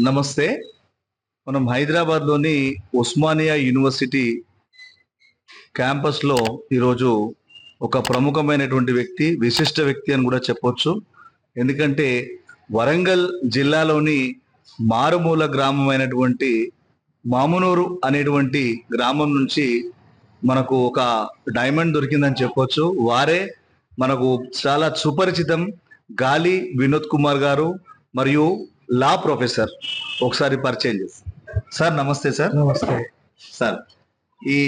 నమస్తే. మనం హైదరాబాద్లోని ఉస్మానియా యూనివర్సిటీ క్యాంపస్లో ఈరోజు ఒక ప్రముఖమైనటువంటి వ్యక్తి, విశిష్ట వ్యక్తి అని కూడా చెప్పొచ్చు. ఎందుకంటే వరంగల్ జిల్లాలోని మారుమూల గ్రామమైనటువంటి మామునూరు అనేటువంటి గ్రామం నుంచి మనకు ఒక డైమండ్ దొరికిందని చెప్పొచ్చు. వారే మనకు చాలా సుపరిచితం గాలి వినోద్ కుమార్ గారు మరియు లా ప్రొఫెసర్. ఒకసారి పరిచయం చేస్తాం. సార్ నమస్తే. సార్ నమస్తే సార్, ఈ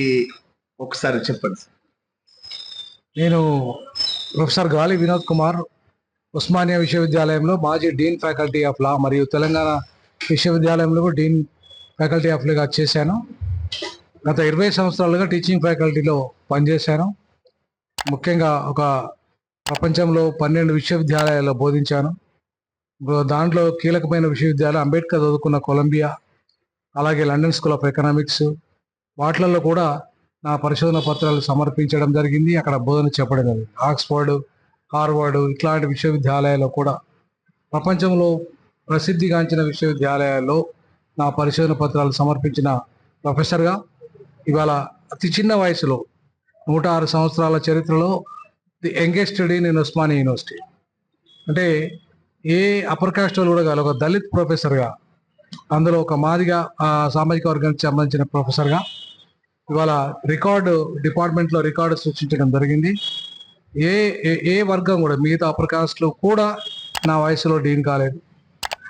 ఒకసారి చెప్పండి సార్. నేను ప్రొఫెసర్ గాలి వినోద్ కుమార్, ఉస్మానియా విశ్వవిద్యాలయంలో మాజీ డీన్ ఫ్యాకల్టీ ఆఫ్ లా మరియు తెలంగాణ విశ్వవిద్యాలయంలో డీన్ ఫ్యాకల్టీ ఆఫ్ లాగా చేశాను. గత 20 సంవత్సరాలుగా టీచింగ్ ఫ్యాకల్టీలో పనిచేశాను. ముఖ్యంగా ఒక ప్రపంచంలో 12 విశ్వవిద్యాలయాల్లో బోధించాను. దాంట్లో కీలకమైన విశ్వవిద్యాలయం అంబేద్కర్ చదువుకున్న కొలంబియా, అలాగే లండన్ స్కూల్ ఆఫ్ ఎకనామిక్స్, వాటిలలో కూడా నా పరిశోధన పత్రాలు సమర్పించడం జరిగింది. అక్కడ బోధన చెప్పడం జరిగింది. ఆక్స్ఫర్డ్, హార్వర్డ్ ఇట్లాంటి విశ్వవిద్యాలయాల్లో కూడా, ప్రపంచంలో ప్రసిద్ధిగాంచిన విశ్వవిద్యాలయాల్లో నా పరిశోధన పత్రాలు సమర్పించిన ప్రొఫెసర్గా ఇవాళ అతి చిన్న వయసులో 106 సంవత్సరాల చరిత్రలో the youngest dean in Osmania university, అంటే ఏ అప్పర్ కాస్ట్ వాళ్ళు కూడా కాదు, ఒక దళిత్ ప్రొఫెసర్గా, అందులో ఒక మాదిగా సామాజిక వర్గానికి సంబంధించిన ప్రొఫెసర్గా ఇవాళ రికార్డు డిపార్ట్మెంట్లో రికార్డు సృష్టించడం జరిగింది. ఏ ఏ వర్గం కూడా, మిగతా అప్పర్ కాస్ట్లో కూడా నా వయసులో డీన్ కాలేదు.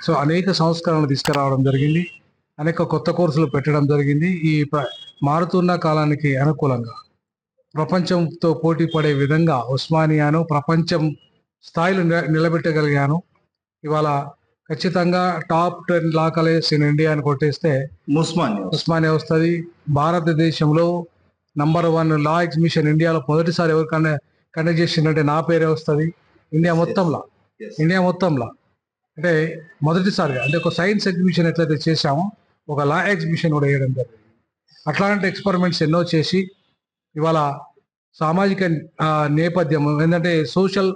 సో అనేక సంస్కరణలు తీసుకురావడం జరిగింది, అనేక కొత్త కోర్సులు పెట్టడం జరిగింది. ఈ మారుతున్న కాలానికి అనుకూలంగా ప్రపంచంతో పోటీ పడే విధంగా ఉస్మానియాను ప్రపంచం స్థాయిలో నిలబెట్టగలిగాను. ఇవాళ ఖచ్చితంగా top 10 law colleges in India అని కొట్టేస్తే ఉస్మానియా వస్తుంది. భారతదేశంలో నంబర్ 1 లా ఎగ్జిబిషన్ ఇండియాలో మొదటిసారి ఎవరు కండక్ట్ చేసిందంటే నా పేరే వస్తుంది. ఇండియా మొత్తంలో అంటే మొదటిసారిగా, అంటే ఒక సైన్స్ ఎగ్జిబిషన్ ఎట్లయితే చేశామో ఒక లా ఎగ్జిబిషన్ కూడా వేయడం జరిగింది. అట్లాంటి ఎక్స్పెరిమెంట్స్ ఎన్నో చేసి ఇవాళ సామాజిక నేపథ్యం ఏంటంటే సోషల్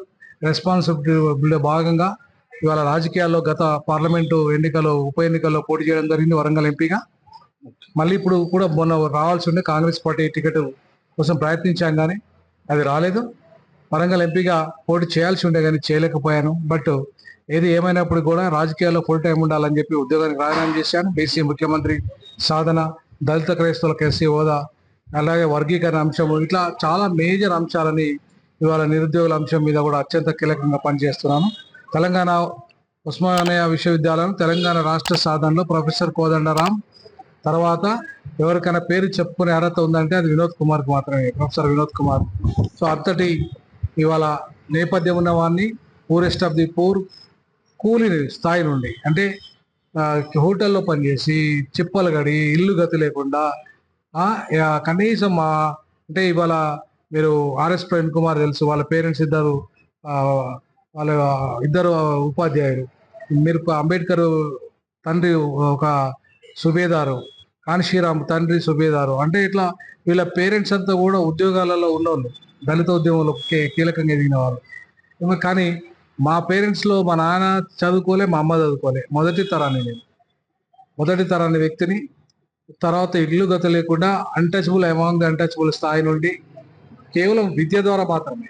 రెస్పాన్సిబిలిటీ భాగంగా ఇవాళ రాజకీయాల్లో గత పార్లమెంటు ఎన్నికల్లో, ఉప ఎన్నికల్లో పోటీ చేయడం జరిగింది వరంగల్ ఎంపీగా. మళ్ళీ ఇప్పుడు కూడా మొన్న రావాల్సి ఉండే కాంగ్రెస్ పార్టీ టికెట్ కోసం ప్రయత్నించాం, కానీ అది రాలేదు. వరంగల్ ఎంపీగా పోటీ చేయాల్సి ఉండే కానీ చేయలేకపోయాను. బట్ ఏది ఏమైనప్పుడు కూడా రాజకీయాల్లో ఫుల్ టైం ఉండాలని చెప్పి ఉద్యోగానికి రాజీనామా చేశాను. బీసీ ముఖ్యమంత్రి సాధన, దళిత క్రైస్తవులకు ఎస్సీ హోదా, అలాగే వర్గీకరణ అంశం, ఇట్లా చాలా మేజర్ అంశాలని ఇవాళ నిరుద్యోగుల అంశం మీద కూడా అత్యంత కీలకంగా పనిచేస్తున్నాను. తెలంగాణ ఉస్మానియా విశ్వవిద్యాలయం తెలంగాణ రాష్ట్ర సాధనలో ప్రొఫెసర్ కోదండరాం తర్వాత ఎవరికైనా పేరు చెప్పుకునే అర్హత ఉందంటే అది వినోద్ కుమార్కి మాత్రమే, ప్రొఫెసర్ వినోద్ కుమార్. సో అంతటి ఇవాళ నేపథ్యం ఉన్న వాడిని, పూరెస్ట్ ఆఫ్ ది పూర్, కూలీ స్థాయి నుండి, అంటే హోటల్లో పనిచేసి చిప్పలు గడి ఇల్లు గతి లేకుండా కనీసం అంటే ఇవాళ మీరు ఆర్ఎస్ ప్రవీణ్ కుమార్ తెలుసు, వాళ్ళ పేరెంట్స్ వాళ్ళ ఇద్దరు ఉపాధ్యాయులు. మీరు అంబేద్కర్ తండ్రి ఒక సుబేదారు, కాన్షీరామ్ తండ్రి సుబేదారు, అంటే ఇట్లా వీళ్ళ పేరెంట్స్ అంతా కూడా ఉద్యోగాలలో ఉన్నవాళ్ళు, దళిత ఉద్యమంలో కీలకంగా ఎదిగిన వాళ్ళు. కానీ మా పేరెంట్స్లో మా నాన్న చదువుకోలే, మా అమ్మ చదువుకోలే. మొదటి తరాన్ని వ్యక్తిని. తర్వాత ఇల్లు గత లేకుండా అన్టచబుల్ అమాంగ్ ది అన్టచబుల్ స్థాయి నుండి కేవలం విద్య ద్వారా మాత్రమే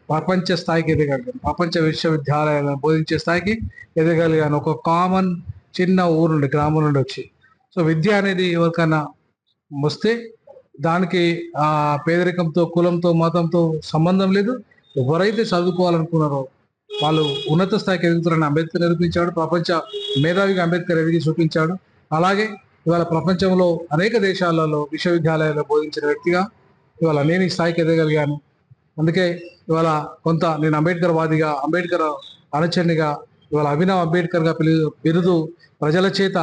ప్రపంచ స్థాయికి ఎదగలిగాను, ప్రపంచ విశ్వవిద్యాలయాలను బోధించే స్థాయికి ఎదగలిగాను. ఒక కామన్ చిన్న ఊరు నుండి, గ్రామం నుండి వచ్చి. సో విద్య అనేది ఎవరికైనా వస్తే దానికి పేదరికంతో, కులంతో, మతంతో సంబంధం లేదు. ఎవరైతే చదువుకోవాలనుకున్నారో వాళ్ళు ఉన్నత స్థాయికి ఎదుగుతారని అంబేద్కర్ నిరూపించాడు. ప్రపంచ మేధావిగా అంబేద్కర్ ఎదిగి చూపించాడు. అలాగే ఇవాళ ప్రపంచంలో అనేక దేశాలలో విశ్వవిద్యాలయాల్లో బోధించిన వ్యక్తిగా ఇవాళ నేను ఈ స్థాయికి ఎదగలిగాను. అందుకే ఇవాళ కొంత నేను అంబేద్కర్ వాదిగా, అంబేద్కర్ అనుచరునిగా, ఇవాళ అభినవ్ అంబేద్కర్గా బిరుదు ప్రజల చేత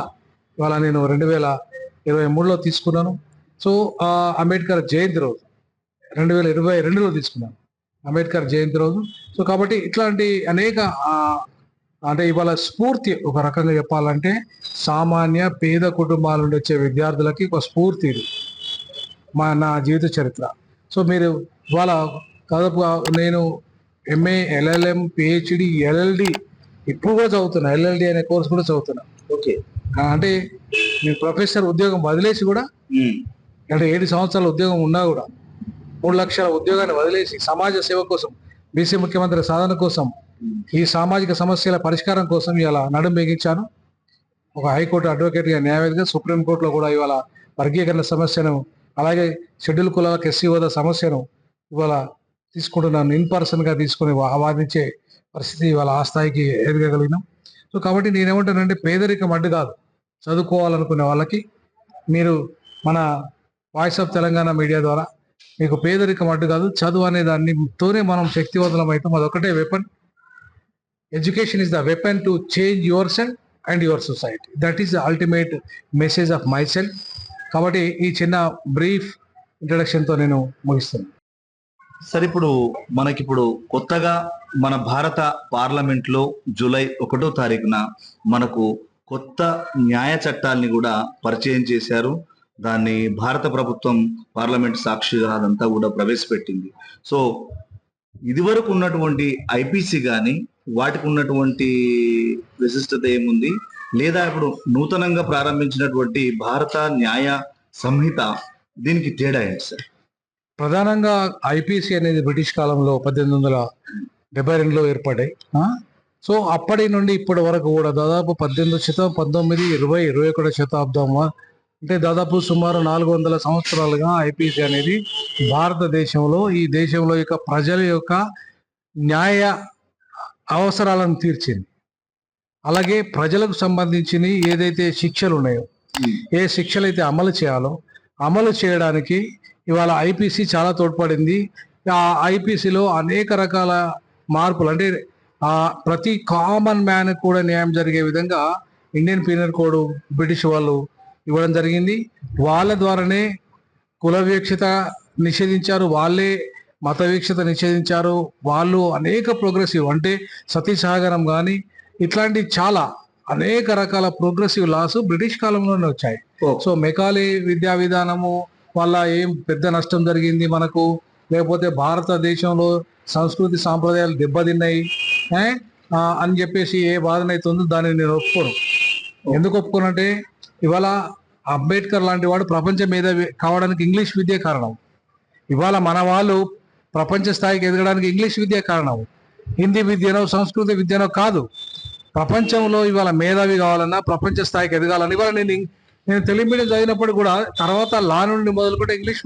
ఇవాళ నేను 2023లో తీసుకున్నాను. సో అంబేద్కర్ జయంతి రోజు 2022లో తీసుకున్నాను, అంబేద్కర్ జయంతి రోజు. సో కాబట్టి ఇట్లాంటి అనేక అంటే ఇవాళ స్ఫూర్తి, ఒక రకంగా చెప్పాలంటే సామాన్య పేద కుటుంబాల నుండి వచ్చే విద్యార్థులకి ఒక స్ఫూర్తి ఇది నా జీవిత చరిత్ర. సో మీరు ఇవాళ దాదాపు నేను ఎంఏ, ఎల్ఎల్ఎం, పిహెచ్డి, ఎల్ఎల్డి ఇప్పుడు కూడా చదువుతున్నా. ఎల్ఎల్డి అనే కోర్స్ కూడా చదువుతున్నా. ఓకే. అంటే నేను ప్రొఫెసర్ ఉద్యోగం వదిలేసి కూడా, అంటే 7 సంవత్సరాల ఉద్యోగం ఉన్నా కూడా 3 లక్షల ఉద్యోగాన్ని వదిలేసి సమాజ సేవ కోసం, బీసీ ముఖ్యమంత్రి సాధన కోసం, ఈ సామాజిక సమస్యల పరిష్కారం కోసం ఇవాళ నడుం బిగించాను. ఒక హైకోర్టు అడ్వకేట్గా, న్యాయవాదిగా, సుప్రీంకోర్టులో కూడా ఇవాళ వర్గీకరణ సమస్యను, అలాగే షెడ్యూల్ కులాలకు ఎస్సీ హోదా సమస్యను ఇవాళ తీసుకుంటున్నాను. ఇన్ పర్సన్గా తీసుకుని వాదించే పరిస్థితి ఇవాళ ఆ స్థాయికి ఎదగగలిగినాం. సో కాబట్టి నేనేమంటానంటే పేదరికం అడ్డు కాదు. చదువుకోవాలనుకునే వాళ్ళకి మీరు మన వాయిస్ ఆఫ్ తెలంగాణ మీడియా ద్వారా మీకు పేదరికం అడ్డు కాదు, చదువు అనే దానితోనే మనం శక్తివంతులం అవుతాం. అదొకటే weapon. Education is the weapon to change your self and your society. That is the ultimate message of my self. కాబట్టి ఈ చిన్న బ్రీఫ్ ఇంట్రడక్షన్తో నేను ముగిస్తాను. సరే, ఇప్పుడు మనకిప్పుడు కొత్తగా మన భారత పార్లమెంట్లో జూలై 1వ తారీఖున మనకు కొత్త న్యాయ చట్టాల్ని కూడా పరిచయం చేశారు. దాన్ని భారత ప్రభుత్వం పార్లమెంట్ సాక్షిగా అదంతా కూడా ప్రవేశపెట్టింది. సో ఇదివరకు ఉన్నటువంటి ఐపీసీ కానీ వాటికి ఉన్నటువంటి విశిష్టత ఏముంది, లేదా ఇప్పుడు నూతనంగా ప్రారంభించినటువంటి భారత న్యాయ సంహిత దీనికి తేడా ఏంటి సార్? ప్రధానంగా ఐపీసీ అనేది బ్రిటిష్ కాలంలో 1872లో ఏర్పడ్డాయి. సో అప్పటి నుండి ఇప్పటి వరకు కూడా దాదాపు 18వ శతాబ్దం, 19, 20, 21వ శతాబ్దం, అంటే దాదాపు సుమారు 400 సంవత్సరాలుగా ఐపీసీ అనేది భారతదేశంలో, ఈ దేశంలో యొక్క ప్రజల యొక్క న్యాయ అవసరాలను తీర్చింది. అలాగే ప్రజలకు సంబంధించిన ఏదైతే శిక్షలు ఉన్నాయో, ఏ శిక్షలు అయితే అమలు చేయాలో అమలు చేయడానికి ఇవాళ ఐపీసీ చాలా తోడ్పడింది. ఆ ఐపీసీలో అనేక రకాల మార్పులు, అంటే ప్రతి కామన్ మ్యాన్ కూడా న్యాయం జరిగే విధంగా ఇండియన్ పీనల్ కోడ్ బ్రిటిష్ వాళ్ళు ఇవ్వడం జరిగింది. వాళ్ళ ద్వారానే కుల వివక్షత నిషేధించారు, వాళ్ళే మత వివక్షత నిషేధించారు. వాళ్ళు అనేక ప్రోగ్రెసివ్, అంటే సతీ సహగమనం కానీ ఇట్లాంటి చాలా అనేక రకాల ప్రోగ్రెసివ్ లాస్ బ్రిటిష్ కాలంలోనే వచ్చాయి. సో మెకాలే విద్యా విధానము వల్ల ఏం పెద్ద నష్టం జరిగింది మనకు, లేకపోతే భారతదేశంలో సంస్కృతి సాంప్రదాయాలు దెబ్బతిన్నాయి అని చెప్పేసి ఏ వాదన అయితే ఉందో దాన్ని నేను ఒప్పుకోను. ఎందుకు ఒప్పుకోనంటే ఇవాళ అంబేద్కర్ లాంటి వాడు ప్రపంచ మేధావి కావడానికి ఇంగ్లీష్ విద్య కారణం. ఇవాళ మన వాళ్ళు ప్రపంచ స్థాయికి ఎదగడానికి ఇంగ్లీష్ విద్య కారణం. హిందీ విద్యనో సంస్కృత విద్యనో కాదు. ప్రపంచంలో ఇవాళ మేధావి కావాలన్నా, ప్రపంచ స్థాయికి ఎదగాలన్నా, ఇవాళ నేను తెలుగు మీడియం చదివినప్పుడు కూడా తర్వాత లా నుండి మొదలుకుంటే ఇంగ్లీష్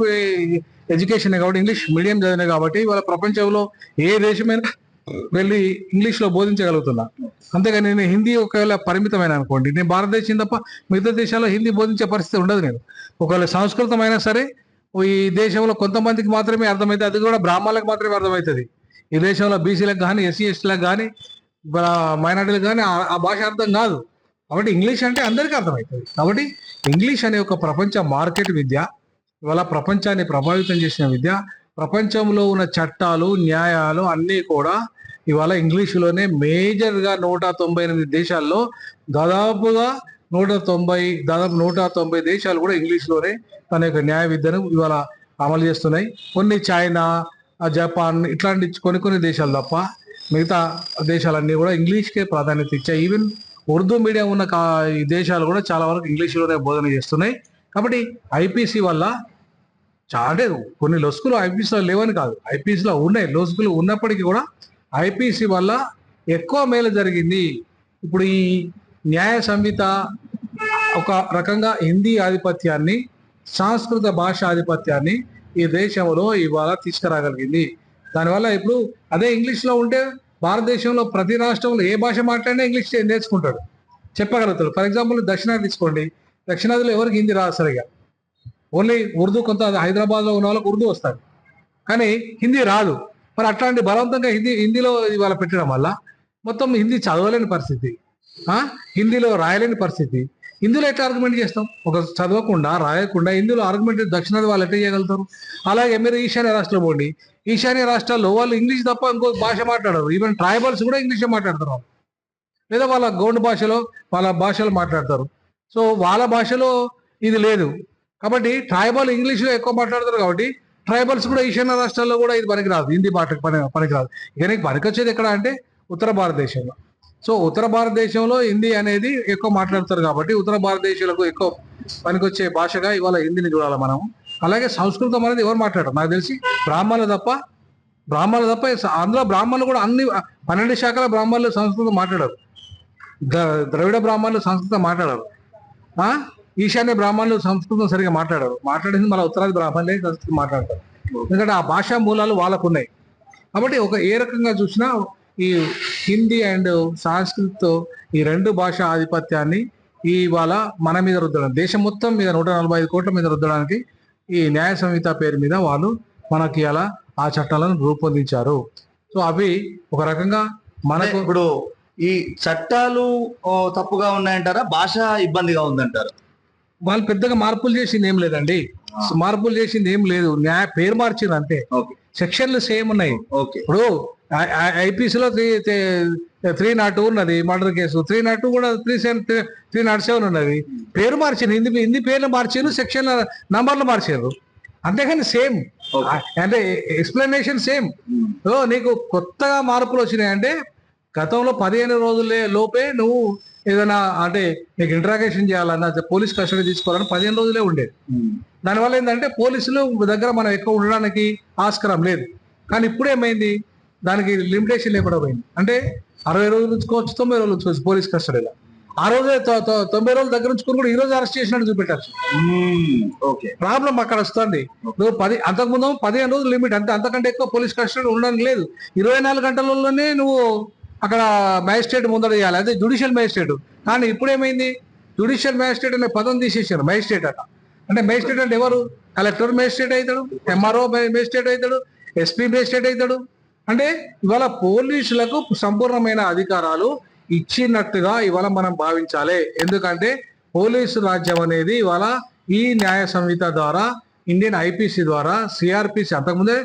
ఎడ్యుకేషన్ కాబట్టి ఇంగ్లీష్ మీడియం చదివినా కాబట్టి ఇవాళ ప్రపంచంలో ఏ దేశమైనా వెళ్ళి ఇంగ్లీష్లో బోధించగలుగుతున్నా. అంతేగాని నేను హిందీ ఒకవేళ పరిమితమైన అనుకోండి, నేను భారతదేశం తప్ప మిగతా దేశాల్లో హిందీ బోధించే పరిస్థితి ఉండదు. నేను ఒకవేళ సంస్కృతం అయినా సరే ఈ దేశంలో కొంతమందికి మాత్రమే అర్థమవుతుంది, అది కూడా బ్రాహ్మణులకు మాత్రమే అర్థమవుతుంది. ఈ దేశంలో బీసీలకు కానీ, ఎస్సీ ఎస్టీలకు కానీ, మైనార్టీలకు కానీ ఆ భాష అర్థం కాదు. కాబట్టి ఇంగ్లీష్ అంటే అందరికీ అర్థమవుతుంది. కాబట్టి ఇంగ్లీష్ అనే ఒక ప్రపంచ మార్కెట్ విద్య, ఇవాళ ప్రపంచాన్ని ప్రభావితం చేసిన విద్య. ప్రపంచంలో ఉన్న చట్టాలు, న్యాయాలు అన్నీ కూడా ఇవాళ ఇంగ్లీషులోనే మేజర్గా 198 దేశాల్లో దాదాపుగా 190 దేశాలు కూడా ఇంగ్లీష్లోనే తన యొక్క న్యాయ విద్యను ఇవాళ అమలు చేస్తున్నాయి. కొన్ని చైనా, జపాన్ ఇట్లాంటి కొన్ని దేశాలు తప్ప మిగతా దేశాలన్నీ కూడా ఇంగ్లీష్కే ప్రాధాన్యత ఇచ్చాయి. ఈవెన్ ఉర్దూ మీడియం ఉన్న ఈ దేశాలు కూడా చాలా వరకు ఇంగ్లీష్లోనే బోధన చేస్తున్నాయి. కాబట్టి ఐపీసీ వల్ల అంటే కొన్ని లొసుకులు ఐపీసీలో లేవని కాదు, ఐపీసీలో ఉన్నాయి లొసుకులు ఉన్నప్పటికీ కూడా ఐపీసీ వల్ల ఎక్కువ మేలు జరిగింది. ఇప్పుడు ఈ న్యాయ సంహిత ఒక రకంగా హిందీ ఆధిపత్యాన్ని, సంస్కృత భాష ఆధిపత్యాన్ని ఈ దేశంలో ఇవాళ తీసుకురాగలిగింది. దానివల్ల ఇప్పుడు అదే ఇంగ్లీష్లో ఉంటే భారతదేశంలో ప్రతి రాష్ట్రంలో ఏ భాష మాట్లాడినా ఇంగ్లీష్ నేర్చుకుంటాడు, చెప్పగలుగుతాడు. ఫర్ ఎగ్జాంపుల్ దక్షిణాది తీసుకోండి, దక్షిణాదిలో ఎవరికి హిందీ రాదు సరిగా, ఓన్లీ ఉర్దూ. కొంత హైదరాబాద్లో ఉన్న వాళ్ళకి ఉర్దూ వస్తారు కానీ హిందీ రాదు. మరి అట్లాంటి బలవంతంగా హిందీలో ఇవాళ పెట్టడం వల్ల మొత్తం హిందీ చదవలేని పరిస్థితి, హిందీలో రాయలేని పరిస్థితి. హిందీలో ఎట్లా ఆర్గ్యుమెంట్ చేస్తాం? ఒక చదవకుండా రాయకుండా హిందీలో ఆర్గ్యుమెంట్ దక్షిణాది వాళ్ళు ఎట్లా చేయగలుగుతారు? అలాగే మీరు ఈశాన్య రాష్ట్రం పోండి, ఈశాన్య రాష్ట్రాల్లో వాళ్ళు ఇంగ్లీష్ తప్ప ఇంకో భాష మాట్లాడరు. ఈవెన్ ట్రైబల్స్ కూడా ఇంగ్లీషే మాట్లాడతారు, లేదా వాళ్ళ గౌండ్ భాషలో వాళ్ళ భాషలు మాట్లాడతారు. సో వాళ్ళ భాషలో ఇది లేదు కాబట్టి ట్రైబల్ ఇంగ్లీష్లో ఎక్కువ మాట్లాడతారు. కాబట్టి ట్రైబల్స్ కూడా ఈశాన్య రాష్ట్రాల్లో కూడా ఇది పనికిరాదు, హిందీ పనికిరాదు. ఇక నీకు పనికొచ్చేది ఎక్కడ అంటే ఉత్తర భారతదేశంలో. సో ఉత్తర భారతదేశంలో హిందీ అనేది ఎక్కువ మాట్లాడతారు కాబట్టి ఉత్తర భారతదేశాలకు ఎక్కువ పనికొచ్చే భాషగా ఇవాళ హిందీని చూడాలి మనం. అలాగే సంస్కృతం అనేది ఎవరు మాట్లాడరు నాకు తెలిసి బ్రాహ్మణులు తప్ప అందులో బ్రాహ్మణులు కూడా అన్ని 12 శాఖల బ్రాహ్మణులు సంస్కృతం మాట్లాడరు. ద్రవిడ బ్రాహ్మణులు సంస్కృతం మాట్లాడరు. ఈశాన్య బ్రాహ్మణులు సంస్కృతం సరిగా మాట్లాడేది మన ఉత్తరాది బ్రాహ్మణులే సంస్కృతం మాట్లాడతారు. ఎందుకంటే ఆ భాషా మూలాలు వాళ్ళకు ఉన్నాయి. కాబట్టి ఏ రకంగా చూసినా ఈ హిందీ అండ్ సంస్కృత్ ఈ 2 భాషా ఆధిపత్యాన్ని ఇవాళ మన మీద రుద్దడం, దేశం మొత్తం మీద 145 కోట్ల మీద రుద్దడానికి ఈ న్యాయ సంహిత పేరు మీద వాళ్ళు మనకి అలా ఆ చట్టాలను రూపొందించారు. సో అవి ఒక రకంగా మనకు ఇప్పుడు ఈ చట్టాలు తప్పుగా ఉన్నాయంటారా, భాష ఇబ్బందిగా ఉందంటారా? వాళ్ళు పెద్దగా మార్పులు చేసింది ఏం లేదండి. మార్పులు చేసింది ఏం లేదు, పేరు మార్చింది అంతే. సెక్షన్లు సేమ్ ఉన్నాయి. ఇప్పుడు ఐపీసీలో 302 ఉన్నది మర్డర్ కేసు, 302 కూడా 307 ఉన్నది. పేరు మార్చింది, హిందీ పేర్లు మార్చారు, సెక్షన్ల నంబర్లు మార్చారు, అంతేగాని సేమ్ అంటే ఎక్స్ప్లెనేషన్ సేమ్. సో నీకు కొత్తగా మార్పులు వచ్చినాయి అంటే గతంలో 15 రోజుల లోపే నువ్వు ఏదైనా అంటే నీకు ఇంట్రాగేషన్ చేయాలన్నా పోలీస్ కస్టడీ తీసుకోవాలని 15 రోజులే ఉండేది. దానివల్ల ఏంటంటే పోలీసులు దగ్గర మనం ఎక్కువ ఉండడానికి ఆస్కారం లేదు. కానీ ఇప్పుడు ఏమైంది, దానికి లిమిటేషన్ లేకుండా పోయింది. అంటే 60 రోజులు ఉంచుకోవచ్చు, 90 రోజులు ఉంచుకోవచ్చు పోలీస్ కస్టడీలో. ఆ రోజే 90 రోజుల దగ్గర ఉంచుకొని కూడా ఈ రోజు అరెస్ట్ చేసినట్టు చూపెట్టచ్చు. ప్రాబ్లం అక్కడ వస్తుంది. నువ్వు అంతకుముందు 15 రోజులు లిమిట్, అంతకంటే ఎక్కువ పోలీస్ కస్టడీ ఉండడానికి లేదు. 24 గంటలలోనే నువ్వు అక్కడ మ్యాజిస్ట్రేట్ ముందర చేయాలి, అదే జ్యుడిషియల్ మ్యాజిస్ట్రేట్. కానీ ఇప్పుడు ఏమైంది, జ్యుడిషియల్ మ్యాజిస్ట్రేట్ అనే పదం తీసేసారు. మ్యాజిస్ట్రేట్ అంటే మ్యాజిస్ట్రేట్ అంటే ఎవరు? కలెక్టర్ మ్యాజిస్ట్రేట్ అవుతాడు, ఎంఆర్ఓ మ్యాజిస్ట్రేట్ అవుతాడు, ఎస్పీ మ్యాజిస్ట్రేట్ అవుతాడు. అంటే ఇవాళ పోలీసులకు సంపూర్ణమైన అధికారాలు ఇచ్చినట్టుగా ఇవాళ మనం భావించాలి. ఎందుకంటే పోలీసు రాజ్యం అనేది ఇవాళ ఈ న్యాయ సంహిత ద్వారా, ఇండియన్ ఐపీసీ ద్వారా, సిఆర్పిసి అంతకుముందే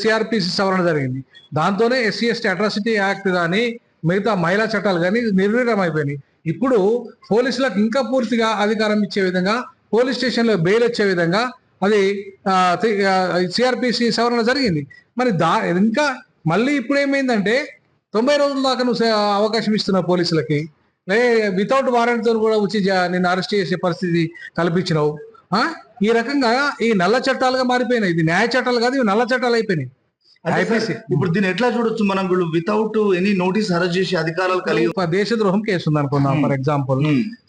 సిఆర్పిసి సవరణ జరిగింది, దాంతోనే ఎస్సీ ఎస్టీ అట్రాసిటీ యాక్ట్ కానీ మిగతా మహిళా చట్టాలు కానీ నిర్వీర్యం అయిపోయినాయి. ఇప్పుడు పోలీసులకు ఇంకా పూర్తిగా అధికారం ఇచ్చే విధంగా, పోలీస్ స్టేషన్లో బెయిల్ వచ్చే విధంగా అది సిఆర్పిసి సవరణ జరిగింది. మరి ఇంకా మళ్ళీ ఇప్పుడు ఏమైందంటే 90 రోజుల దాకా నువ్వు అవకాశం ఇస్తున్నావు పోలీసులకి, వితౌట్ వారెంట్ తో కూడా వచ్చి నిన్ను అరెస్ట్ చేసే పరిస్థితి కల్పించినావు. ఈ రకంగా ఈ నల్ల చట్టాలుగా మారిపోయినాయి. ఇది న్యాయ చట్టాలు కాదు, ఇవి నల్ల చట్టాలు అయిపోయినాయి. ఇప్పుడు దీన్ని ఎట్లా చూడొచ్చు మనం, వితౌట్ ఎనీ నోటీస్ అరెస్ట్ చేసే అధికారాలు కలిగి దేశద్రోహం కేసు ఉంది అనుకున్నాం. ఫర్ ఎగ్జాంపుల్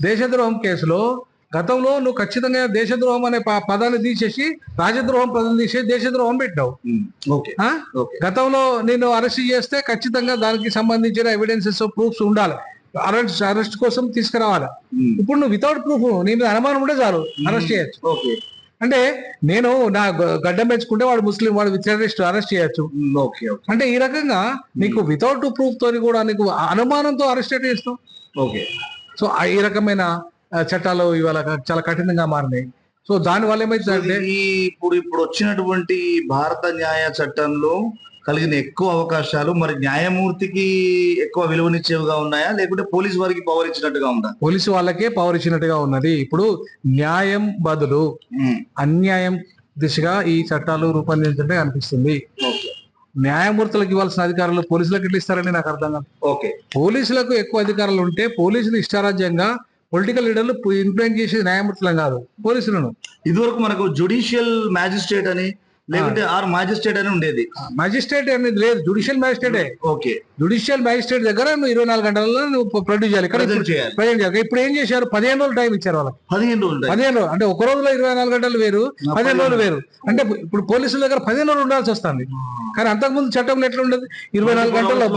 దేశద్రోహం కేసులో గతంలో నువ్వు ఖచ్చితంగా దేశద్రోహం అనే పదాన్ని తీసేసి రాజద్రోహం పదం తీసేసి దేశద్రోహం పెట్టావు. గతంలో నేను అరెస్ట్ చేస్తే ఖచ్చితంగా దానికి సంబంధించిన ఎవిడెన్సెస్ ప్రూఫ్స్ ఉండాలి, అరెస్ట్ కోసం తీసుకురావాలి. ఇప్పుడు నువ్వు వితౌట్ ప్రూఫ్, నీ మీద అనుమానం ఉంటే చాలు అరెస్ట్ చేయొచ్చు. అంటే నేను నా గడ్డం పెంచుకుంటే వాడు ముస్లిం, వాడు టెర్రరిస్ట్, అరెస్ట్ చేయొచ్చు. అంటే ఈ రకంగా నీకు వితౌట్ ప్రూఫ్ తోని కూడా నీకు అనుమానంతో అరెస్ట్ చేస్తావు. సో ఈ రకమైన చట్టాలు ఇవాళ చాలా కఠినంగా మారినాయి. సో దాని వల్ల ఏమైతుందంటే ఇప్పుడు వచ్చినటువంటి భారత న్యాయ చట్టంలో కలిగిన ఎక్కువ అవకాశాలు మరి న్యాయమూర్తికి ఎక్కువ విలువనిచ్చేవిగా ఉన్నాయా, లేకుంటే పోలీసు వారికి పవర్ ఇచ్చినట్టుగా ఉందా? పోలీసు వాళ్ళకే పవర్ ఇచ్చినట్టుగా ఉన్నది. ఇప్పుడు న్యాయం బదులు అన్యాయం దిశగా ఈ చట్టాలు రూపొందించే అనిపిస్తుంది. న్యాయమూర్తులకు ఇవ్వాల్సిన అధికారాలు పోలీసులకు ఎట్లా ఇస్తారని నాకు అర్థం కాదు. పోలీసులకు ఎక్కువ అధికారాలు ఉంటే పోలీసులు ఇష్టారాజ్యంగా పొలిటికల్ లీడర్లు ఇన్ఫ్లుయెన్స్ చేసేది న్యాయమూర్తులను కాదు, పోలీసులను. ఇదివరకు మనకు జ్యుడిషియల్ మ్యాజిస్ట్రేట్ అని లేకుంటే మ్యాజిస్ట్రేట్ అని ఉండేది. మ్యాజిస్ట్రేట్ అనేది లేదు, జ్యుడిషియల్ మ్యాజిస్ట్రేటే. జ్యుడిషియల్ మ్యాజిస్ట్రేట్ దగ్గర నువ్వు 24 గంటలలో నువ్వు ప్రొడ్యూస్ చేయాలి, ప్రజెంట్ చేయాలి. ఇప్పుడు ఏం చేశారు, 15 రోజులు టైం ఇచ్చారు వాళ్ళకి. 15 రోజులు అంటే ఒక రోజులో 24 గంటలు వేరు, 15 రోజులు వేరు. అంటే ఇప్పుడు పోలీసుల దగ్గర 15 రోజులు ఉండాల్సి వస్తుంది. కానీ అంతకుముందు చట్టంలో ఎట్లా ఉండదు, 24 గంటల్లో.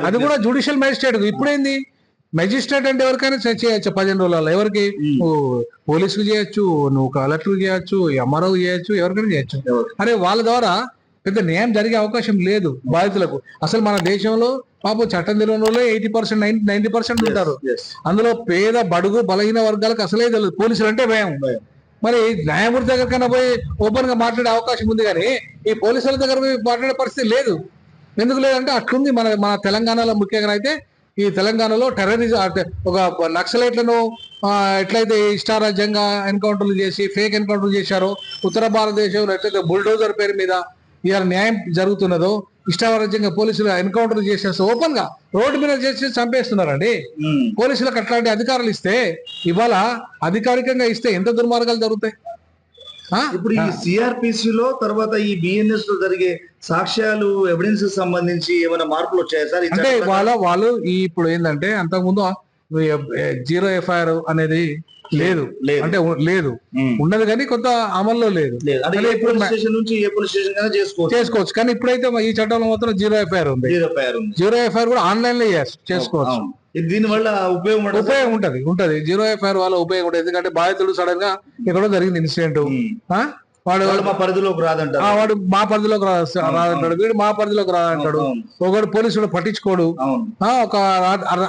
అది కూడా జ్యుడిషియల్ మ్యాజిస్ట్రేట్. ఇప్పుడేంది, మెజిస్ట్రేట్ అంటే ఎవరికైనా చేయొచ్చు 15 రోజులలో. ఎవరికి, పోలీసుకు చేయొచ్చు, నువ్వు కలెక్టర్ చేయొచ్చు, ఎంఆర్ఓ చేయొచ్చు, ఎవరికైనా చేయొచ్చు. అరే వాళ్ళ ద్వారా పెద్ద న్యాయం జరిగే అవకాశం లేదు బాధితులకు. అసలు మన దేశంలో పాపం చట్టం తెలియని వాళ్ళు 80%, 90% ఉంటారు. అందులో పేద బడుగు బలహీన వర్గాలకు అసలే తెలియదు పోలీసులు అంటే భయం. మరి న్యాయమూర్తి దగ్గరకైనా పోయి ఓపెన్ గా మాట్లాడే అవకాశం ఉంది, కానీ ఈ పోలీసుల దగ్గర పోయి మాట్లాడే పరిస్థితి లేదు. ఎందుకు లేదంటే అట్లుంది మన తెలంగాణలో. ముఖ్యంగా అయితే ఈ తెలంగాణలో టెర్రరిజం, ఒక నక్సలైట్లను ఎట్లయితే ఇష్టారాజ్యంగా ఎన్కౌంటర్లు చేసి ఫేక్ ఎన్కౌంటర్లు చేశారో, ఉత్తర భారతదేశంలో ఎట్లయితే బుల్డోజర్ పేరు మీద ఇవాళ న్యాయం జరుగుతున్నదో, ఇష్టారాజ్యంగా పోలీసులు ఎన్కౌంటర్ చేసేస్తే ఓపెన్ గా రోడ్డు మీద చేసి చంపేస్తున్నారండి. పోలీసులకు అట్లాంటి అధికారులు ఇస్తే ఇవాళ అధికారికంగా ఇస్తే ఎంత దుర్మార్గాలు జరుగుతాయి. ఇప్పుడు ఈ సిఆర్పిసి లో తర్వాత ఈ బిఎన్ఎస్ లో జరిగే సాక్ష్యాలు ఎవిడెన్స్ సంబంధించి ఏమైనా మార్పులు వచ్చాయా సార్? అంటే వాళ్ళు ఇప్పుడు ఏంటంటే అంతకుముందు జీరో ఎఫ్ఐఆర్ అనేది లేదు, అంటే లేదు, ఉన్నది కానీ కొంత అమల్లో లేదు. చేసుకోవచ్చు కానీ ఇప్పుడైతే ఈ చట్టంలో మాత్రం జీరో ఎఫ్ఐఆర్ ఉంది. జీరో ఎఫ్ఐఆర్ కూడా ఆన్లైన్ లో చేసుకోవచ్చు. దీని వల్ల ఉపయోగం ఉంటది. జీరో ఎఫ్ఐఆర్ వల్ల ఉపయోగం ఉంటుంది. ఎందుకంటే బాధితుడు సడన్ గా ఎక్కడో జరిగింది ఇన్సిడెంట్, వాడు మా పరిధిలోకి రాదంటాడు, వాడు మా పరిధిలోకి రాదంటాడు, వీడు మా పరిధిలోకి రాదంటాడు. ఒకడు పోలీసుడు పట్టించుకోడు. ఒక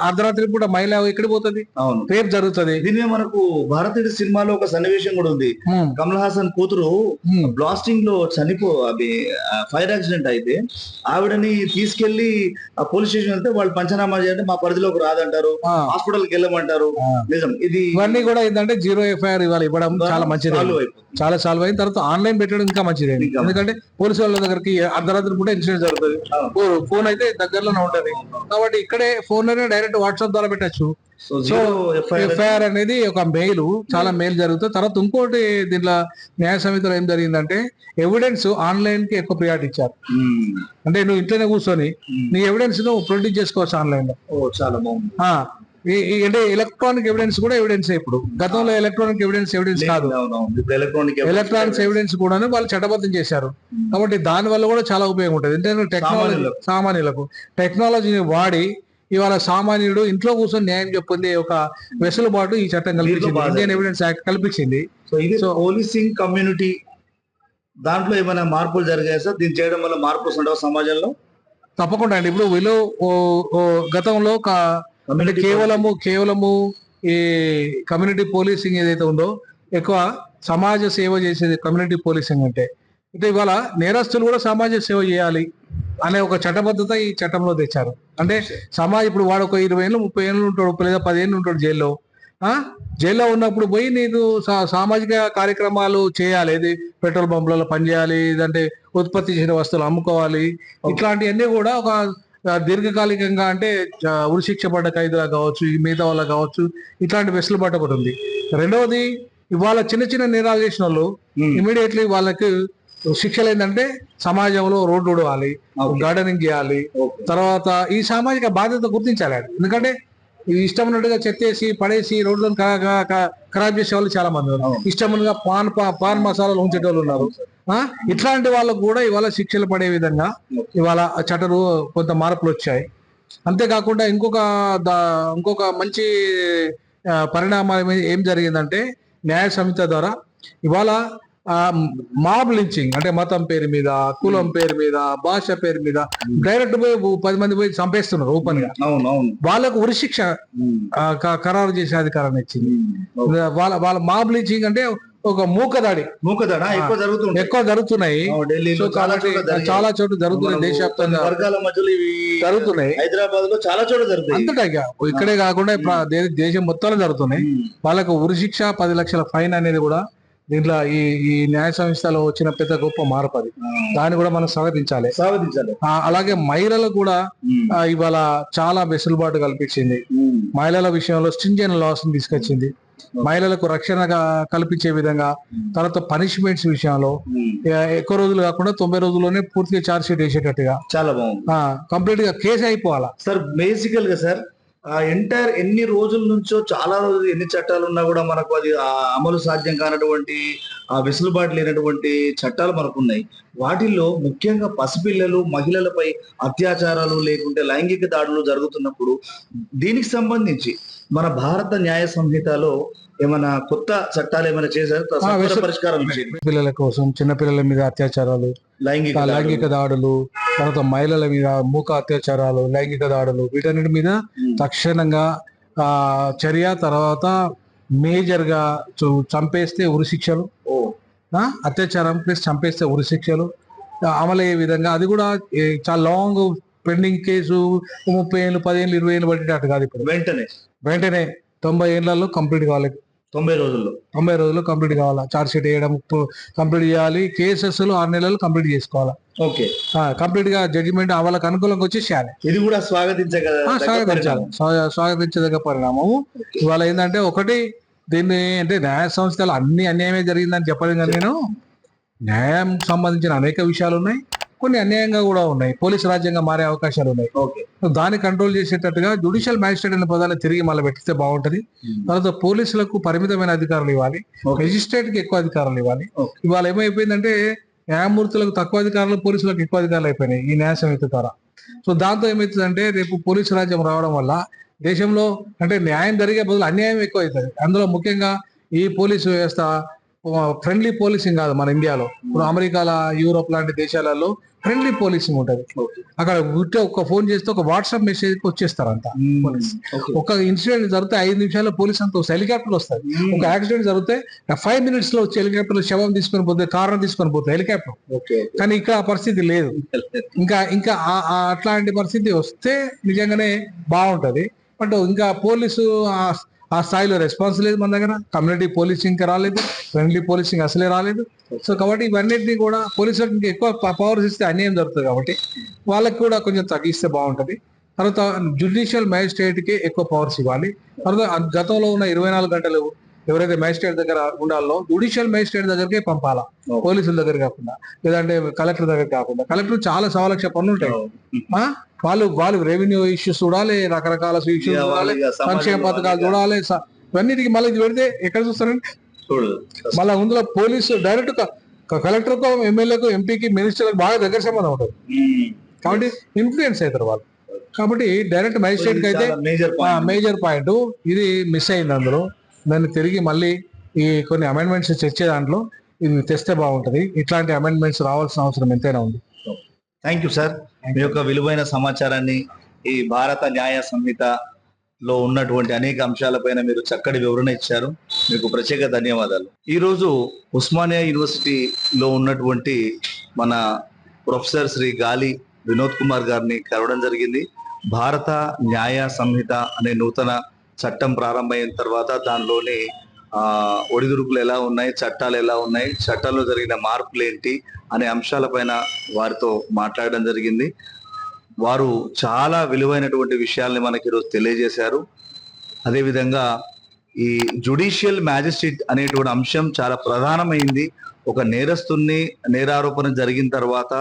అర్ధరాత్రి పూట మహిళ ఎక్కడికి పోతుంది, రేపు జరుగుతుంది. దీని మనకు భారతీయ సినిమాలో ఒక సన్నివేశం కూడా ఉంది. కమల్ హాసన్ కూతురు బ్లాస్టింగ్ లో అది ఫైర్ యాక్సిడెంట్ అయితే ఆవిడని తీసుకెళ్లి పోలీస్ స్టేషన్ వెళ్తే వాళ్ళు పంచనామా చేయండి, మా పరిధిలోకి రాదంటారు, హాస్పిటల్ కి వెళ్ళమంటారు. నిజం, ఇది ఇవన్నీ కూడా ఏంటంటే జీరో ఎఫ్ఐఆర్ ఇవాళ ఇవ్వడం చాలా మంచిది, చాలా సాల్వ్ అయిన తర్వాత ఆన్లైన్ పెట్టడం ఇంకా మంచిది. ఎందుకంటే పోలీసు వాళ్ళ దగ్గరికి అర్ధరాత్రి కూడా ఇన్సిడెంట్ జరుగుతుంది, ఫోన్ అయితే దగ్గరలోనే ఉంటది కాబట్టి ఇక్కడే ఫోన్ లోనే డైరెక్ట్ వాట్సాప్ ద్వారా పెట్టచ్చు. సో ఎఫ్ఐఆర్ అనేది ఒక మెయిల్, చాలా మెయిల్ జరుగుతుంది. తర్వాత ఇంకోటి దీంట్లో న్యాయ సమితిలో ఏం జరిగిందంటే ఎవిడెన్స్ ఆన్లైన్ కి ఎక్కువ ప్రియారిటీ ఇచ్చారు. అంటే నువ్వు ఇంట్లోనే కూర్చొని నీ ఎవిడెన్స్ ను ప్రొడ్యూస్ చేసుకోవచ్చు ఆన్లైన్ లో. చాలా బాగుంది. అంటే ఎలక్ట్రానిక్ ఎవిడెన్స్ కూడా ఎవిడెన్స్. ఇప్పుడు గతంలో ఎలక్ట్రానిక్ ఎవిడెన్స్ కాదు, ఎలక్ట్రానిక్స్ ఎవిడెన్స్ కూడా వాళ్ళు చట్టబద్ధం చేశారు. కాబట్టి దాని వల్ల కూడా చాలా ఉపయోగం ఉంటుంది. అంటే సామాన్యులకు టెక్నాలజీని వాడి ఇవాళ సామాన్యుడు ఇంట్లో కూర్చొని న్యాయం చెప్పింది ఒక వెసులుబాటు ఈ చట్టం కల్పించింది, ఇండియన్ ఎవిడెన్స్ యాక్ట్ కల్పించింది. సో పోలీసింగ్ కమ్యూనిటీ దాంట్లో ఏమైనా మార్పులు జరిగాయి సార్? దీన్ని చేయడం వల్ల మార్పు వస్తుంటావు సమాజంలో? తప్పకుండా అండి. ఇప్పుడు వీళ్ళు గతంలో కేవలము ఈ కమ్యూనిటీ పోలీసింగ్ ఏదైతే ఉందో ఎక్కువ సమాజ సేవ చేసేది కమ్యూనిటీ పోలీసింగ్ అంటే ఇవాళ నేరస్తులు కూడా సమాజ సేవ చేయాలి అనే ఒక చట్టబద్ధత ఈ చట్టంలో తెచ్చారు. అంటే ఇప్పుడు వాడు ఒక 20 ఏళ్ళు 30 ఏళ్ళు ఉంటాడు, లేదా 10 ఏళ్ళు ఉంటాడు జైల్లో. జైల్లో ఉన్నప్పుడు పోయి నీకు సామాజిక కార్యక్రమాలు చేయాలి. ఇది పెట్రోల్ బంపులలో పనిచేయాలి, లేదంటే ఉత్పత్తి చేసిన వస్తువులు అమ్ముకోవాలి. ఇట్లాంటివన్నీ కూడా ఒక దీర్ఘకాలికంగా అంటే ఉరిశిక్ష పడ్డ ఖైదులా కావచ్చు, మిగతా వాళ్ళ కావచ్చు, ఇట్లాంటి వెసులుబాటు ఒకటి ఉంది. రెండవది ఇవాళ చిన్న నేరాలు చేసిన వాళ్ళు ఇమీడియట్లీ వాళ్ళకి శిక్షలు ఏంటంటే సమాజంలో రోడ్డు ఉడవాలి, గార్డెనింగ్ చేయాలి. తర్వాత ఈ సామాజిక బాధ్యత గుర్తించాలి. ఎందుకంటే ఇష్టం ఉన్నట్టుగా చెత్తేసి పడేసి రోడ్లను ఖరాబ్ చేసే వాళ్ళు చాలా మంది ఉన్నారు. ఇష్టముగా పాన్ మసాలాలు ఉంచేటోళ్ళు ఉన్నారు. ఇట్లాంటి వాళ్ళకు కూడా ఇవాళ శిక్షలు పడే విధంగా ఇవాళ చట్టరు కొంత మార్పులు వచ్చాయి. అంతేకాకుండా ఇంకొక మంచి పరిణామం ఏం జరిగిందంటే న్యాయ సమితి ద్వారా ఇవాళ మాబ్ లించింగ్ అంటే మతం పేరు మీద, కులం పేరు మీద, భాష పేరు మీద డైరెక్ట్ పోయి 10 మంది పోయి చంపేస్తున్నారు ఓపెన్ గా. వాళ్ళకు ఉరిశిక్ష ఖరారు చేసే అధికారాన్ని ఇచ్చింది. వాళ్ళ మాబ్ లించింగ్ అంటే ఒక మూకదాడి ఎక్కువ జరుగుతున్నాయి. చాలా చోట్ల జరుగుతున్నాయి, దేశవ్యాప్తంగా జరుగుతున్నాయి, హైదరాబాద్ లో చాలా చోట్ల జరుగుతాయి. అంతటా ఇక్కడే కాకుండా దేశం మొత్తంలో జరుగుతున్నాయి. వాళ్ళకు ఉరిశిక్ష 10 లక్షల ఫైన్ అనేది కూడా దీంట్లో ఈ న్యాయ సంస్థలో వచ్చిన పెద్ద గొప్ప మార్పు అది. దాన్ని కూడా మనం స్వాగతించాలి. అలాగే మహిళలకు కూడా ఇవాళ చాలా వెసులుబాటు కల్పించింది. మహిళల విషయంలో స్ట్రింజెంట్ లాస్ తీసుకొచ్చింది. మహిళలకు రక్షణ కల్పించే విధంగా, తర్వాత పనిష్మెంట్స్ విషయంలో ఎక్కువ రోజులు కాకుండా 90 రోజుల్లోనే పూర్తిగా ఛార్జ్ షీట్ వేసేటట్టుగా చాలా బాగుంది. కంప్లీట్ గా కేసు అయిపోవాలా సార్. బేసికల్ గా సార్ ఎంటైర్ ఎన్ని రోజుల నుంచో చాలా రోజులు ఎన్ని చట్టాలు ఉన్నా కూడా మనకు అది అమలు సాధ్యం కానటువంటి ఆ వెసులుబాటు లేనటువంటి చట్టాలు మనకు ఉన్నాయి. వాటిల్లో ముఖ్యంగా పసిపిల్లలు, మహిళలపై అత్యాచారాలు లేకుంటే లైంగిక దాడులు జరుగుతున్నప్పుడు దీనికి సంబంధించి మన భారత న్యాయ సంహితలో ఏమైనా కొత్త చట్టాలు ఏమైనా చేశారు పరిష్కారం? పిల్లల కోసం, చిన్నపిల్లల మీద అత్యాచారాలు, లైంగిక దాడులు, తర్వాత మహిళల మీద మూక అత్యాచారాలు, లైంగిక దాడులు, వీటన్నిటి మీద తక్షణంగా చర్య, తర్వాత మేజర్ గా చంపేస్తే ఉరిశిక్షలు, అత్యాచారం ప్లస్ చంపేస్తే ఉరిశిక్షలు అమలయ్యే విధంగా. అది కూడా చాలా లాంగ్ పెండింగ్ కేసు 30 ఏళ్ళు 10 ఏళ్ళు 20 ఏళ్ళు పట్టేటట్టు కాదు. ఇప్పుడు వెంటనే 90 ఏళ్లలో కంప్లీట్ కావాలి. 90 రోజుల్లో 90 రోజుల్లో కంప్లీట్ కావాలా. చార్జ్ షీట్ వేయడం కంప్లీట్ చేయాలి. కేసెస్ 6 నెలలు కంప్లీట్ చేసుకోవాలా. ఓకే. కంప్లీట్ గా జడ్జిమెంట్ వాళ్ళకి అనుకూలంగా వచ్చేసేయాలి. ఇది కూడా స్వాగతించాలి. స్వాగతించదగ్గ పరిణామము. ఇవాళ ఏంటంటే ఒకటి దీన్ని అంటే న్యాయ సంస్థలు అన్ని అన్యాయమే జరిగిందని చెప్పలేదు కానీ నేను న్యాయం సంబంధించిన అనేక విషయాలు ఉన్నాయి, కొన్ని అన్యాయంగా కూడా ఉన్నాయి. పోలీసు రాజ్యంగా మారే అవకాశాలు ఉన్నాయి. దాన్ని కంట్రోల్ చేసేటట్టుగా జ్యుడిషియల్ మ్యాజిస్ట్రేట్ అనే పదాన్ని తిరిగి మళ్ళీ పెట్టిస్తే బాగుంటది. తర్వాత పోలీసులకు పరిమితమైన అధికారులు ఇవ్వాలి, మెజిస్ట్రేట్ కి ఎక్కువ అధికారాలు ఇవ్వాలి. ఇవాళ ఏమైపోయిందంటే న్యాయమూర్తులకు తక్కువ అధికారులు, పోలీసులకు ఎక్కువ అధికారులు అయిపోయినాయి ఈ న్యాయ సమితి ద్వారా. సో దాంతో ఏమవుతుందంటే రేపు పోలీసు రాజ్యం రావడం వల్ల దేశంలో అంటే న్యాయం జరిగే బదులు అన్యాయం ఎక్కువ అవుతుంది. అందులో ముఖ్యంగా ఈ పోలీసు వ్యవస్థ ఫ్రెండ్లీ పోలీసింగ్ కాదు మన ఇండియాలో. ఇప్పుడు అమెరికాలో, యూరోప్ లాంటి దేశాలలో ఫ్రెండ్లీ పోలీసింగ్ ఉంటది. అక్కడ ఒక ఫోన్ చేస్తే ఒక వాట్సాప్ మెసేజ్ వచ్చేస్తారంట పోలీస్. ఒక ఇన్సిడెంట్ జరిగితే 5 నిమిషాల్లో పోలీస్ అంతా హెలికాప్టర్ వస్తుంది. ఒక యాక్సిడెంట్ జరిగితే 5 minutes లో వచ్చి హెలికాప్టర్ లో శవం తీసుకొని పోతే, కారణం తీసుకొని పోతే హెలికాప్టర్. కానీ ఇక్కడ ఆ పరిస్థితి లేదు. ఇంకా అట్లాంటి పరిస్థితి వస్తే నిజంగానే బాగుంటది. బట్ ఇంకా పోలీసు ఆ స్థాయిలో రెస్పాన్స్ లేదు మన దగ్గర. కమ్యూనిటీ పోలీసింగ్ రాలేదు, ఫ్రెండ్లీ పోలీసింగ్ అసలే రాలేదు. సో కాబట్టి ఇవన్నిటిని కూడా పోలీసులకు ఇంకా ఎక్కువ పవర్స్ ఇస్తే అన్యాయం జరుగుతుంది. కాబట్టి వాళ్ళకి కూడా కొంచెం తగ్గిస్తే బాగుంటది. తర్వాత జ్యుడిషియల్ మ్యాజిస్ట్రేట్ కి ఎక్కువ పవర్స్ ఇవ్వాలి. తర్వాత గతంలో ఉన్న 24 గంటలు ఎవరైతే మ్యాజిస్ట్రేట్ దగ్గర ఉండాలో జ్యుడిషియల్ మ్యాజిస్ట్రేట్ దగ్గరికే పంపాలా, పోలీసుల దగ్గర కాకుండా, లేదంటే కలెక్టర్ దగ్గర కాకుండా. కలెక్టర్ చాలా సవలక్ష పనులు ఉంటాయి. వాళ్ళు రెవెన్యూ ఇష్యూస్ చూడాలి, రకరకాల ఇష్యూస్ చూడాలి, సంక్షేమ పథకాలు చూడాలి. ఇవన్నిటికి మళ్ళీ ఇది పెడితే ఎక్కడ చూస్తారంటే మళ్ళీ అందులో పోలీసు డైరెక్ట్ కలెక్టర్ కు, ఎమ్మెల్యేకు, ఎంపీకి, మినిస్టర్లకు బాగా దగ్గర సంబంధం ఉంటుంది. కాబట్టి ఇన్ఫ్లుయెన్స్ అవుతారు వాళ్ళు. కాబట్టి డైరెక్ట్ మ్యాజిస్ట్రేట్ కి అయితే మేజర్ పాయింట్ ఇది మిస్ అయింది. అందులో దాన్ని తిరిగి మళ్ళీ ఈ కొన్ని అమెండ్మెంట్స్ తెచ్చే దాంట్లో ఇది తెస్తే బాగుంటది. ఇట్లాంటి అమెండ్మెంట్స్ రావాల్సిన అవసరం ఎంతైనా ఉంది. Thank you sir. మీ యొక్క విలువైన సమాచారాన్ని ఈ భారత న్యాయ సంహితలో ఉన్నటువంటి అనేక అంశాలపైన మీరు చక్కటి వివరణ ఇచ్చారు. మీకు ప్రత్యేక ధన్యవాదాలు. ఈరోజు ఉస్మానియా యూనివర్సిటీలో ఉన్నటువంటి మన ప్రొఫెసర్ శ్రీ గాలి వినోద్ కుమార్ గారిని కలవడం జరిగింది. భారత న్యాయ సంహిత అనే నూతన చట్టం ప్రారంభమైన తర్వాత దానిలోని ఒడిదుడుకులు ఎలా ఉన్నాయి, చట్టాలు ఎలా ఉన్నాయి, చట్టాల్లో జరిగిన మార్పులు ఏంటి అనే అంశాలపైన వారితో మాట్లాడడం జరిగింది. వారు చాలా విలువైనటువంటి విషయాల్ని మనకి ఈరోజు తెలియజేశారు. అదేవిధంగా ఈ జ్యుడిషియల్ మ్యాజిస్ట్రేట్ అనేటువంటి అంశం చాలా ప్రధానమైంది. ఒక నేరస్తుని నేరారోపణ జరిగిన తర్వాత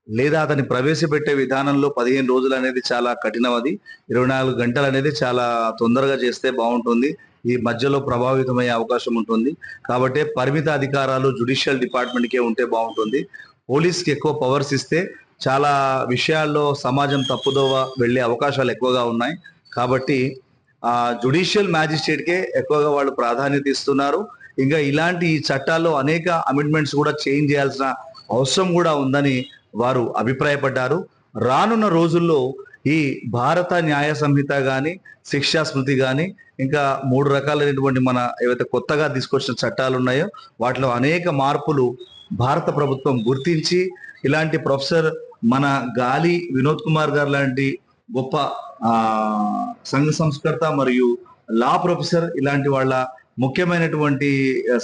లేదా అతన్ని ప్రవేశపెట్టే విధానంలో 15 రోజులు అనేది చాలా కఠినం. అది 24 గంటలు అనేది చాలా తొందరగా చేస్తే బాగుంటుంది. ఈ మధ్యలో ప్రభావితమయ్యే అవకాశం ఉంటుంది. కాబట్టి పరిమిత అధికారాలు జ్యుడిషియల్ డిపార్ట్మెంట్కే ఉంటే బాగుంటుంది. పోలీస్కి ఎక్కువ పవర్స్ ఇస్తే చాలా విషయాల్లో సమాజం తప్పుదోవ వెళ్ళే అవకాశాలు ఎక్కువగా ఉన్నాయి. కాబట్టి జ్యుడిషియల్ మ్యాజిస్ట్రేట్కే ఎక్కువగా వాళ్ళు ప్రాధాన్యత ఇస్తున్నారు. ఇంకా ఇలాంటి ఈ చట్టాల్లో అనేక అమెండ్మెంట్స్ కూడా చేంజ్ చేయాల్సిన అవసరం కూడా ఉందని వారు అభిప్రాయపడ్డారు. రానున్న రోజుల్లో ఈ భారత న్యాయ సంహిత గాని, శిక్షా స్మృతి గాని, ఇంకా 3 రకాలైనటువంటి మన ఏవైతే కొత్తగా తీసుకొచ్చిన చట్టాలు ఉన్నాయో వాటిలో అనేక మార్పులు భారత ప్రభుత్వం గుర్తించి ఇలాంటి ప్రొఫెసర్ మన గాలి వినోద్ కుమార్ గారు లాంటి గొప్ప సంఘ సంస్కర్త మరియు లా ప్రొఫెసర్ ఇలాంటి వాళ్ళ ముఖ్యమైనటువంటి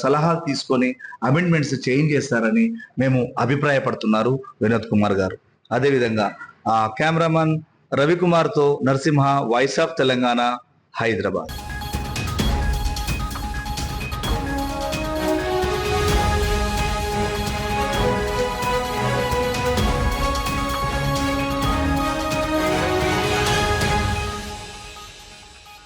సలహాలు తీసుకొని అమెండ్మెంట్స్ చేంజ్ చేస్తారని మేము అభిప్రాయపడుతున్నారు వినోద్ కుమార్ గారు. అదేవిధంగా కెమెరామన్ రవికుమార్తో నరసింహ, వాయిస్ ఆఫ్ తెలంగాణ, హైదరాబాద్.